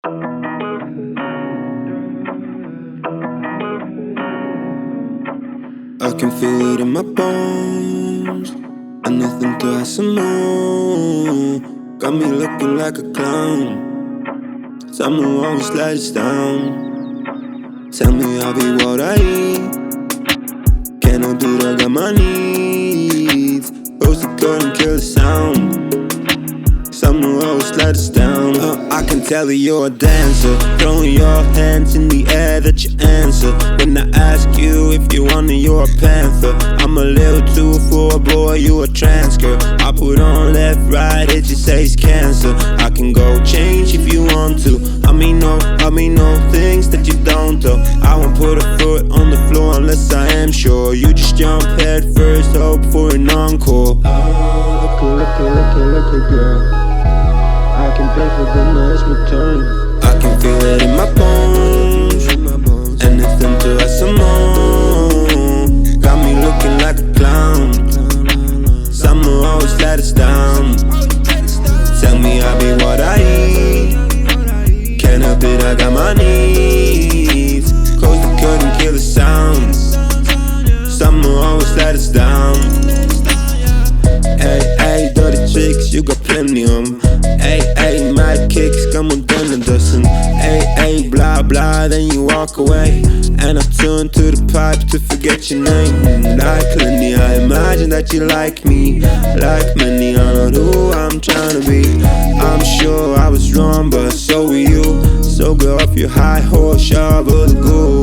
I can feel it in my bones. I nothing to have some more. Got me looking like a clown. Someone always let us down. Tell me I'll be what I eat. Can I do that? Got my needs. Close the curtain, kill the sound. Someone always let us down. I can tell that you're a dancer. Throwing your hands in the air that you answer. When I ask you if you want it, you're a panther. I'm a little too for a boy, you a trans girl. I put on left, right, it just says cancer. I can go change if you want to. I mean no things that you don't do. I won't put a foot on the floor unless I am sure. You just jump head first, hope for an encore. Oh, look, girl. I can pay for the next return. I can feel it in my bones. And it's time to have some more. Got me looking like a clown. Summer always let us down. Tell me I'll be what I eat. Can't help it, I got my needs. Close the curtain, kill the sounds. Summer always let us down. Hey, hey, dirty tricks, you got plenty of them. Hey, hey, mad kicks, come on, done a dozen. Hey, hey, blah, blah, then you walk away. And I turn to the pipe to forget your name. Like Lenny, I imagine that you like me. Like many, I'm not who I'm trying to be. I'm sure I was wrong, but so were you. So go off your high horse, shovel the gold.